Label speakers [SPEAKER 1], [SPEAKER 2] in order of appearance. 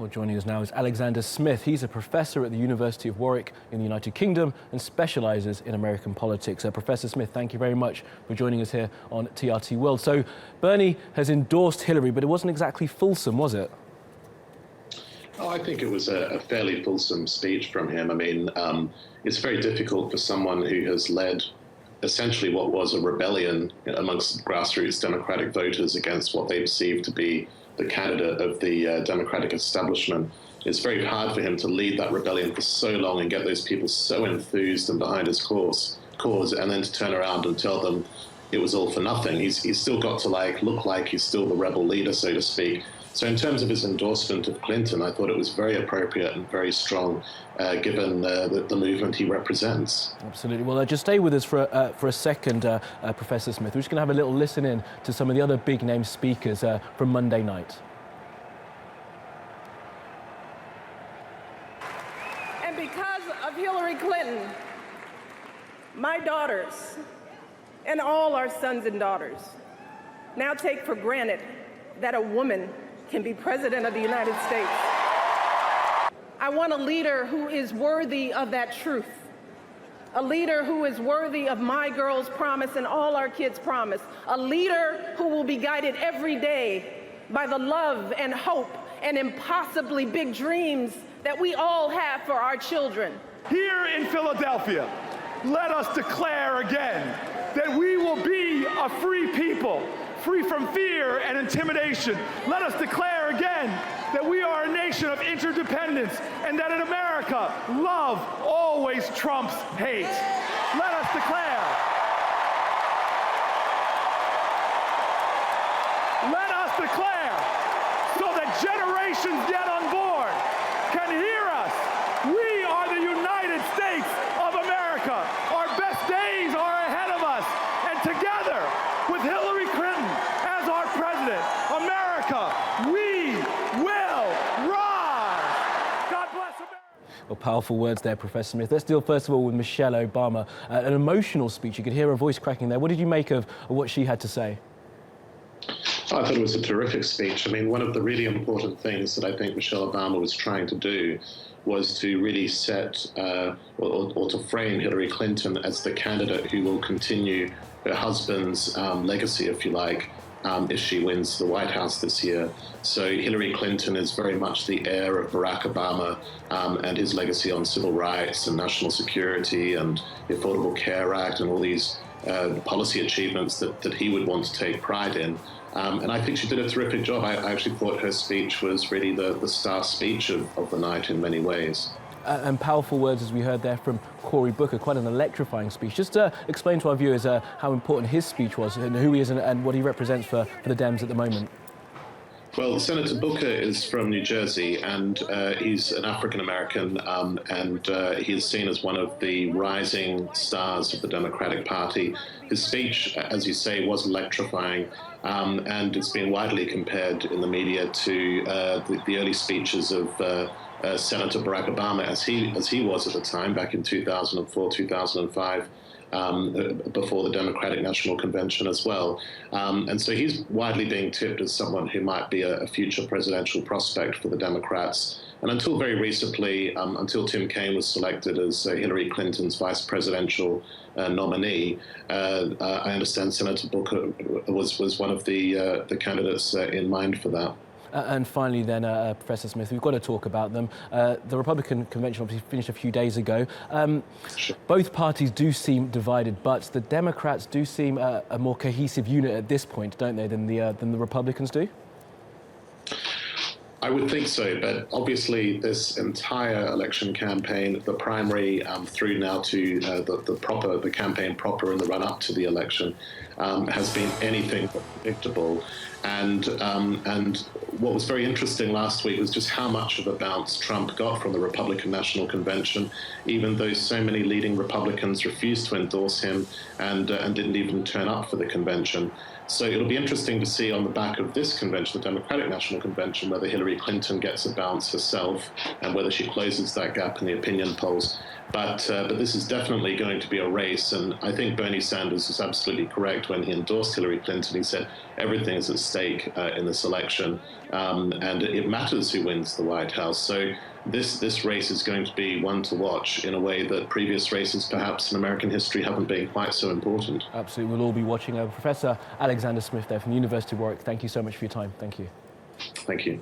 [SPEAKER 1] Well, joining us now is Alexander Smith. He's a professor at the University of Warwick in the United Kingdom and specialises in American politics. Professor Smith, thank you very much for joining us here on TRT World. So, Bernie has endorsed Hillary, but it wasn't exactly fulsome, was it?
[SPEAKER 2] Oh, I think it was a fairly fulsome speech from him. I mean, it's very difficult for someone who has led essentially what was a rebellion amongst grassroots Democratic voters against what they perceived to be the candidate of the Democratic establishment. It's very hard for him to lead that rebellion for so long and get those people so enthused and behind his cause, and then to turn around and tell them it was all for nothing. He's still got to look like he's still the rebel leader, so to speak. So in terms of his endorsement of Clinton, I thought it was very appropriate and very strong, given the movement he represents.
[SPEAKER 1] Absolutely. Well, just stay with us for a second, Professor Smith. We're just going to have a little listen in to some of the other big-name speakers from Monday night.
[SPEAKER 3] And because of Hillary Clinton, my daughters and all our sons and daughters now take for granted that a woman can be president of the United States. I want a leader who is worthy of that truth, a leader who is worthy of my girls' promise and all our kids' promise, a leader who will be guided every day by the love and hope and impossibly big dreams that we all have for our children.
[SPEAKER 4] Here in Philadelphia, let us declare again that we will be a free people, free from fear and intimidation. Let us declare again that we are a nation of interdependence and that in America, love always trumps hate. Let us declare. Let us declare so that generations yet unborn can hear us. We are the United States of America. Our best days are ahead of us. And together with Hillary Clinton as our president, America, we will rise. God bless America.
[SPEAKER 1] Well, powerful words there, Professor Smith. Let's deal first of all with Michelle Obama. An emotional speech. You could hear her voice cracking there. What did you make of what she had to say?
[SPEAKER 2] I thought it was a terrific speech. I mean, one of the really important things that I think Michelle Obama was trying to do was to really set or to frame Hillary Clinton as the candidate who will continue her husband's legacy, if you like, if she wins the White House this year. So Hillary Clinton is very much the heir of Barack Obama and his legacy on civil rights and national security and the Affordable Care Act and all these policy achievements that he would want to take pride in. And I think she did a terrific job. I actually thought her speech was really the star speech of the night in many ways.
[SPEAKER 1] And powerful words, as we heard there from Cory Booker, quite an electrifying speech. Just to explain to our viewers how important his speech was and who he is and what he represents for the Dems at the moment.
[SPEAKER 2] Well, Senator Booker is from New Jersey, and he's an African-American, and he is seen as one of the rising stars of the Democratic Party. His speech, as you say, was electrifying, and it's been widely compared in the media to the early speeches of Senator Barack Obama, as he was at the time, back in 2004, 2005. Before the Democratic National Convention as well. And so he's widely being tipped as someone who might be a future presidential prospect for the Democrats. And until very recently, until Tim Kaine was selected as Hillary Clinton's vice presidential nominee, I understand Senator Booker was one of the candidates in mind for that.
[SPEAKER 1] And finally then, Professor Smith, we've got to talk about them. The Republican convention obviously finished a few days ago.
[SPEAKER 2] Sure.
[SPEAKER 1] Both parties do seem divided, but the Democrats do seem a more cohesive unit at this point, don't they, than the Republicans do?
[SPEAKER 2] I would think so, but obviously this entire election campaign, the primary through now to the campaign proper in the run-up to the election, has been anything but predictable. And what was very interesting last week was just how much of a bounce Trump got from the Republican National Convention, even though so many leading Republicans refused to endorse him and didn't even turn up for the convention. So it'll be interesting to see on the back of this convention, the Democratic National Convention, whether Hillary Clinton gets a bounce herself and whether she closes that gap in the opinion polls. But this is definitely going to be a race, and I think Bernie Sanders is absolutely correct when he endorsed Hillary Clinton. He said everything is at stake in this election, and it matters who wins the White House. So this race is going to be one to watch in a way that previous races, perhaps in American history, haven't been quite so important.
[SPEAKER 1] Absolutely, we'll all be watching. Professor Alexander Smith there from the University of Warwick, thank you so much for your time. Thank you.
[SPEAKER 2] Thank you.